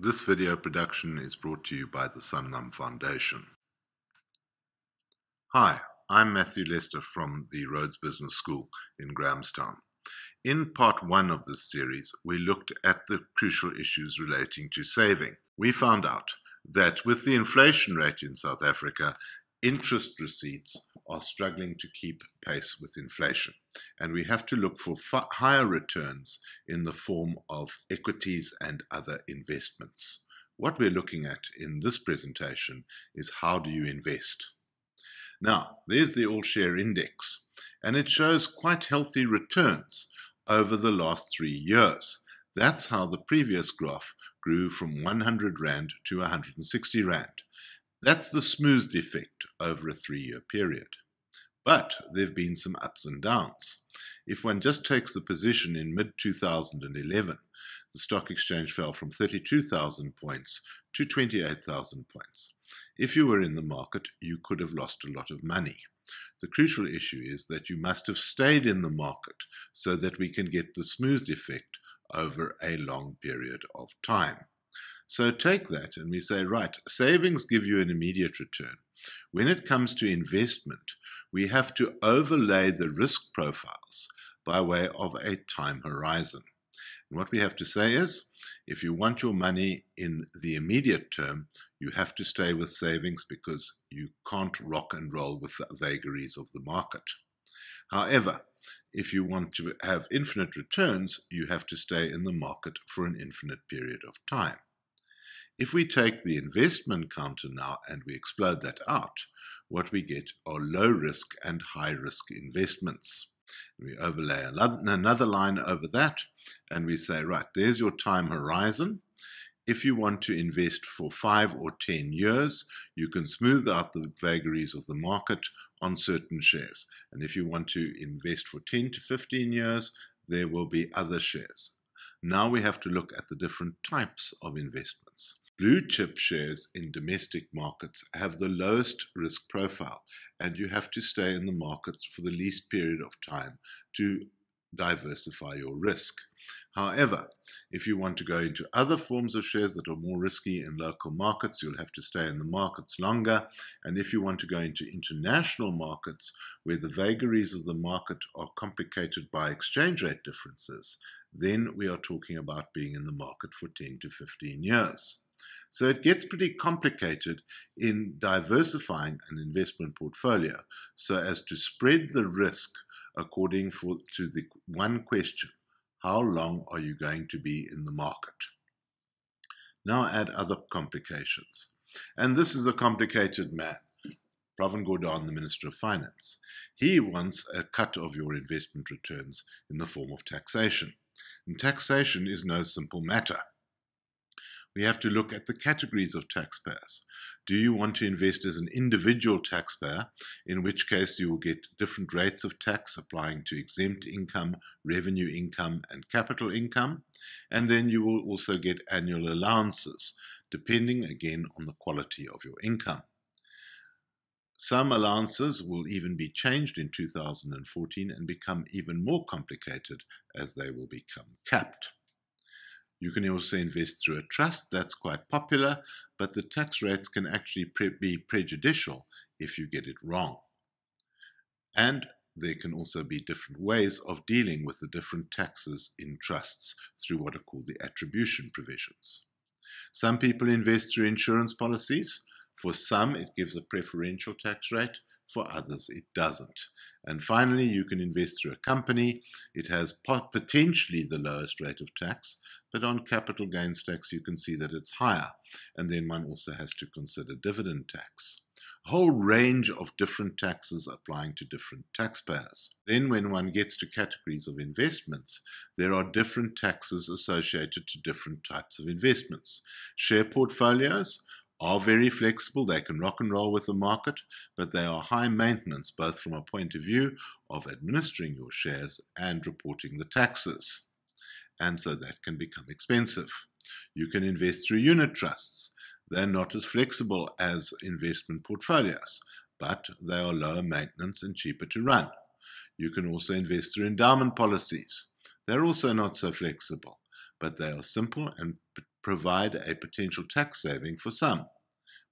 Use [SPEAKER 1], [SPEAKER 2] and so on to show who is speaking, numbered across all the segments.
[SPEAKER 1] This video production is brought to you by the SANLAM Foundation. Hi, I'm Matthew Lester from the Rhodes Business School in Grahamstown. In part one of this series, we looked at the crucial issues relating to saving. We found out that with the inflation rate in South Africa, interest receipts are struggling to keep pace with inflation, and we have to look for higher returns in the form of equities and other investments. What we're looking at in this presentation is how do you invest. Now, there's the all-share index, and it shows quite healthy returns over the last 3 years. That's how the previous graph grew from 100 Rand to 160 Rand. That's the smoothed effect over a 3-year period. But there have been some ups and downs. If one just takes the position in mid-2011, the stock exchange fell from 32,000 points to 28,000 points. If you were in the market, you could have lost a lot of money. The crucial issue is that you must have stayed in the market so that we can get the smoothed effect over a long period of time. So take that and we say, right, savings give you an immediate return. When it comes to investment, we have to overlay the risk profiles by way of a time horizon. And what we have to say is, if you want your money in the immediate term, you have to stay with savings because you can't rock and roll with the vagaries of the market. However, if you want to have infinite returns, you have to stay in the market for an infinite period of time. If we take the investment counter now and we explode that out, what we get are low risk and high risk investments. We overlay another line over that and we say, right, there's your time horizon. If you want to invest for 5 or 10 years, you can smooth out the vagaries of the market on certain shares. And if you want to invest for 10 to 15 years, there will be other shares. Now we have to look at the different types of investments. Blue chip shares in domestic markets have the lowest risk profile, and you have to stay in the markets for the least period of time to diversify your risk. However, if you want to go into other forms of shares that are more risky in local markets, you'll have to stay in the markets longer. And if you want to go into international markets where the vagaries of the market are complicated by exchange rate differences, then we are talking about being in the market for 10 to 15 years. So it gets pretty complicated in diversifying an investment portfolio so as to spread the risk according to the one question: how long are you going to be in the market? Now add other complications. And this is a complicated man, Pravin Gordhan, the Minister of Finance. He wants a cut of your investment returns in the form of taxation. And taxation is no simple matter. We have to look at the categories of taxpayers. Do you want to invest as an individual taxpayer, in which case you will get different rates of tax applying to exempt income, revenue income, and capital income, and then you will also get annual allowances, depending again on the quality of your income. Some allowances will even be changed in 2014 and become even more complicated as they will become capped. You can also invest through a trust. That's quite popular, but the tax rates can actually be prejudicial if you get it wrong. And there can also be different ways of dealing with the different taxes in trusts through what are called the attribution provisions. Some people invest through insurance policies. For some, it gives a preferential tax rate. For others, it doesn't. And finally, you can invest through a company. It has potentially the lowest rate of tax, but on capital gains tax, you can see that it's higher. And then one also has to consider dividend tax. A whole range of different taxes applying to different taxpayers. Then when one gets to categories of investments, there are different taxes associated to different types of investments. Share portfolios are very flexible. They can rock and roll with the market, but they are high maintenance, both from a point of view of administering your shares and reporting the taxes. And so that can become expensive. You can invest through unit trusts. They're not as flexible as investment portfolios, but they are lower maintenance and cheaper to run. You can also invest through endowment policies. They're also not so flexible, but they are simple and provide a potential tax saving for some,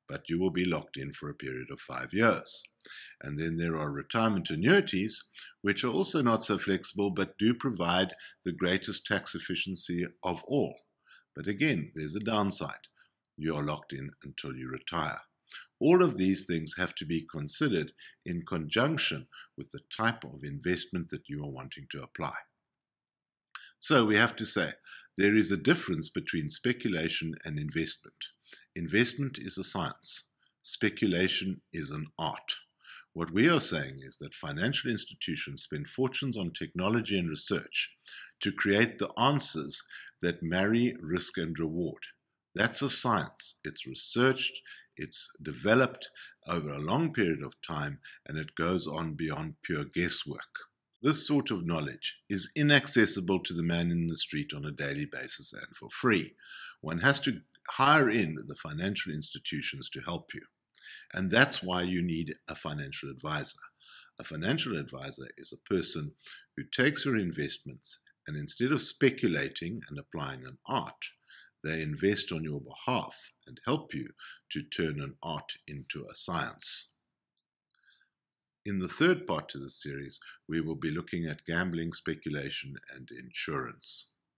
[SPEAKER 1] but you will be locked in for a period of 5 years. And then there are retirement annuities, which are also not so flexible, but do provide the greatest tax efficiency of all. But again, there's a downside. You are locked in until you retire. All of these things have to be considered in conjunction with the type of investment that you are wanting to apply. So we have to say, there is a difference between speculation and investment. Investment is a science. Speculation is an art. What we are saying is that financial institutions spend fortunes on technology and research to create the answers that marry risk and reward. That's a science. It's researched, it's developed over a long period of time, and it goes on beyond pure guesswork. This sort of knowledge is inaccessible to the man in the street on a daily basis and for free. One has to hire in the financial institutions to help you. And that's why you need a financial advisor. A financial advisor is a person who takes your investments and instead of speculating and applying an art, they invest on your behalf and help you to turn an art into a science. In the third part to this series, we will be looking at gambling, speculation, and insurance.